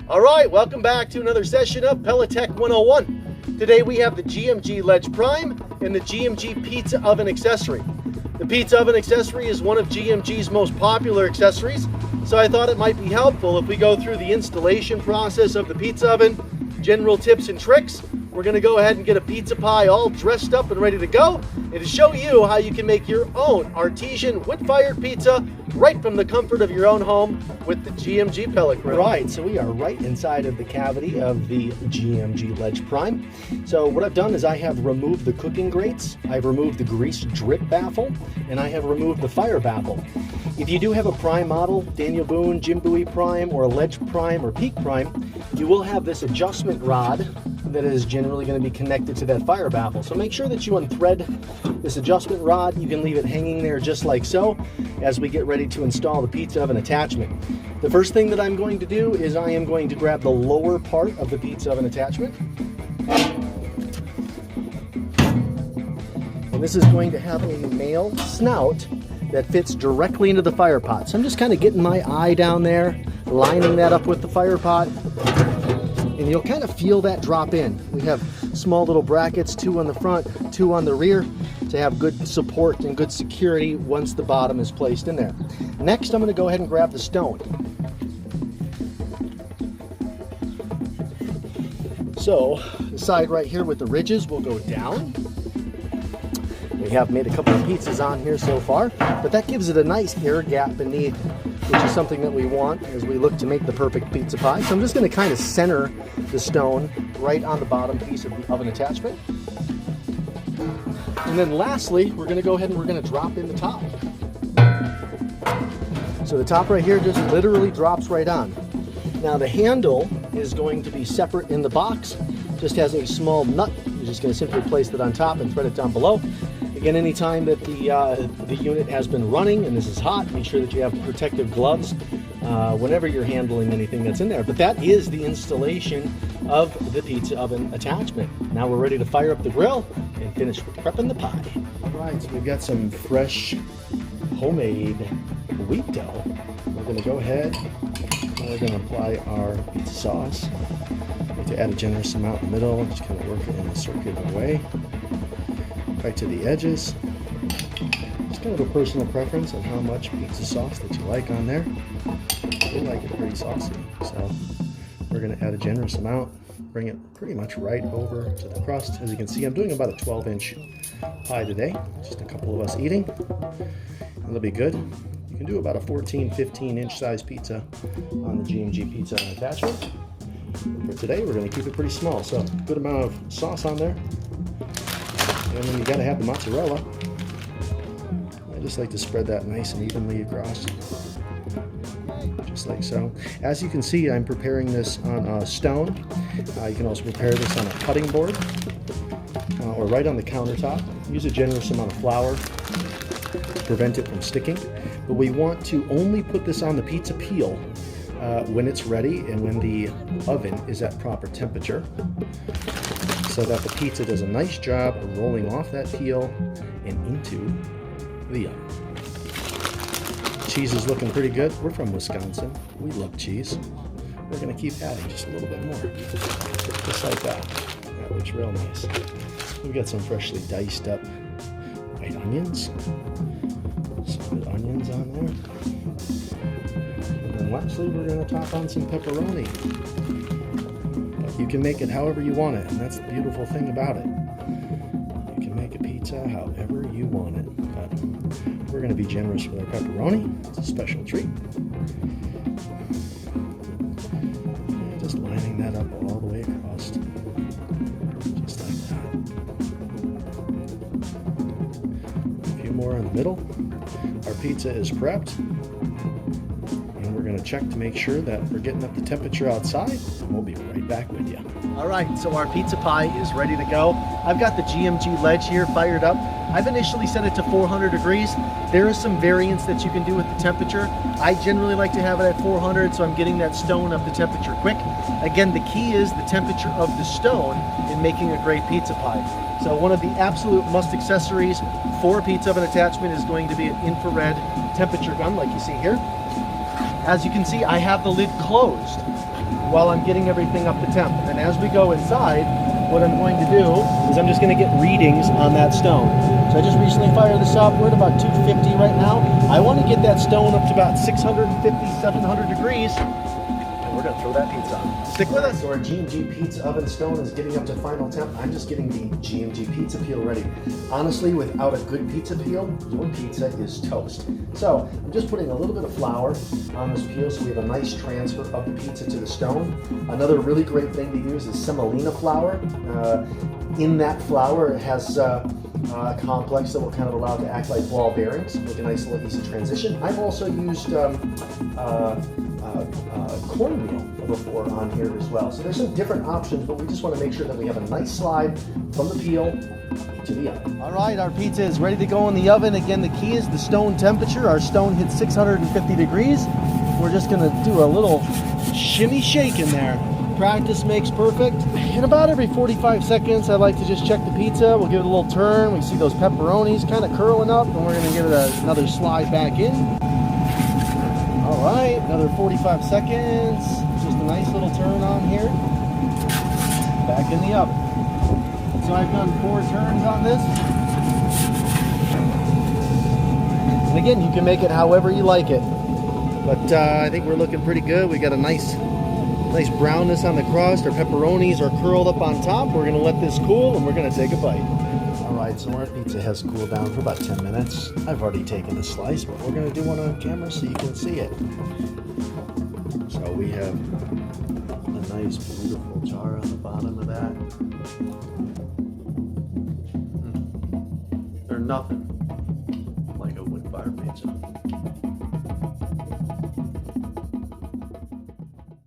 All right, welcome back to another session of Pelletech 101. Today we have the GMG Ledge Prime and the GMG Pizza Oven Accessory. The Pizza Oven Accessory is one of GMG's most popular accessories, so I thought it might be helpful if we go through the installation process of the pizza oven, general tips and tricks. We're gonna go ahead and get a pizza pie all dressed up and ready to go, and to show you how you can make your own artesian wood-fired pizza right from the comfort of your own home with the GMG pellet grill. Right, so we are right inside of the cavity of the GMG Ledge Prime. So what I've done is I have removed the cooking grates, I've removed the grease drip baffle, and I have removed the fire baffle. If you do have a Prime model, Daniel Boone, Jim Bowie Prime, or a Ledge Prime or Peak Prime, you will have this adjustment rod that is generally going to be connected to that fire baffle. So make sure that you unthread this adjustment rod. You can leave it hanging there just like so as we get ready to install the pizza oven attachment. The first thing that I'm going to do is I am going to grab the lower part of the pizza oven attachment. And this is going to have a male snout that fits directly into the fire pot. So I'm just kind of getting my eye down there, lining that up with the fire pot. And you'll kind of feel that drop in. We have small little brackets, 2 on the front, 2 on the rear, to have good support and good security once the bottom is placed in there. Next, I'm going to go ahead and grab the stone. So the side right here with the ridges will go down. We have made a couple of pizzas on here so far, but that gives it a nice air gap beneath, which is something that we want as we look to make the perfect pizza pie. So I'm just going to kind of center the stone right on the bottom piece of the oven attachment. And then lastly, we're going to go ahead and we're going to drop in the top. So the top right here just literally drops right on. Now the handle is going to be separate in the box, just has a small nut. You're just going to simply place it on top and thread it down below. Again, anytime that the unit has been running and this is hot, make sure that you have protective gloves whenever you're handling anything that's in there. But that is the installation of the pizza oven attachment. Now we're ready to fire up the grill and finish prepping the pie. All right, so we've got some fresh homemade wheat dough. We're going to go ahead and we're going to apply our pizza sauce. We have to add a generous amount in the middle, just kind of work it in a circular way. Right to the edges. It's kind of a personal preference on how much pizza sauce that you like on there. I like it pretty saucy, so we're going to add a generous amount, bring it pretty much right over to the crust. As you can see, I'm doing about a 12-inch pie today, just a couple of us eating. It'll be good. You can do about a 14, 15-inch size pizza on the GMG pizza attachment. For today, we're going to keep it pretty small, so good amount of sauce on there. And then you gotta have the mozzarella. I just like to spread that nice and evenly across, just like so. As you can see, I'm preparing this on a stone. You can also prepare this on a cutting board or right on the countertop. Use a generous amount of flour to prevent it from sticking. But we want to only put this on the pizza peel when it's ready and when the oven is at proper temperature, so that the pizza does a nice job of rolling off that peel and into the oven. Cheese is looking pretty good. We're from Wisconsin. We love cheese. We're going to keep adding just a little bit more, just like that. That looks real nice. We've got some freshly diced up white onions. Some good onions on there. And then lastly, we're going to top on some pepperoni. You can make it however you want it, and that's the beautiful thing about it. You can make a pizza however you want it, but we're going to be generous with our pepperoni. It's a special treat. And just lining that up all the way across, just like that. A few more in the middle. Our pizza is prepped. We're going to check to make sure that we're getting up the temperature outside, and we'll be right back with you. All right, so our pizza pie is ready to go. I've got the GMG Ledge here fired up. I've initially set it to 400 degrees. There is some variance that you can do with the temperature. I generally like to have it at 400, so I'm getting that stone up to temperature quick. Again, the key is the temperature of the stone in making a great pizza pie. So one of the absolute must accessories for a pizza oven attachment is going to be an infrared temperature gun like you see here. As you can see, I have the lid closed. while I'm getting everything up to temp. And as we go inside, what I'm going to do is I'm just going to get readings on that stone. So I just recently fired this up. We're at about 250 right now. I want to get that stone up to about 650, 700 degrees. And we're going to throw that pizza on. Stick with us. So our GMG pizza oven stone is getting up to final temp. I'm just getting the GMG pizza peel ready. Honestly, without a good pizza peel, your pizza is toast. So I'm just putting a little bit of flour on this peel so we have a nice transfer of the pizza to the stone. Another really great thing to use is semolina flour. In that flour, it has a complex that will kind of allow it to act like ball bearings, make a nice little easy transition. I've also used cornmeal before on here as well. So there's some different options, but we just want to make sure that we have a nice slide from the peel to the oven. All right, our pizza is ready to go in the oven. Again, the key is the stone temperature. Our stone hits 650 degrees. We're just going to do a little shimmy shake in there. Practice makes perfect. In about every 45 seconds, I like to just check the pizza. We'll give it a little turn. We see those pepperonis kind of curling up, and we're going to give it another slide back in. All right, another 45 seconds. Just a nice little turn on here. Back in the oven. So I've done 4 turns on this. And again, you can make it however you like it. But I think we're looking pretty good. We got a nice brownness on the crust. Our pepperonis are curled up on top. We're gonna let this cool and we're gonna take a bite. All right, so our pizza has cooled down for about 10 minutes. I've already taken a slice, but we're gonna do one on camera so you can see it. So we have a nice, beautiful jar on the bottom of that. They're nothing.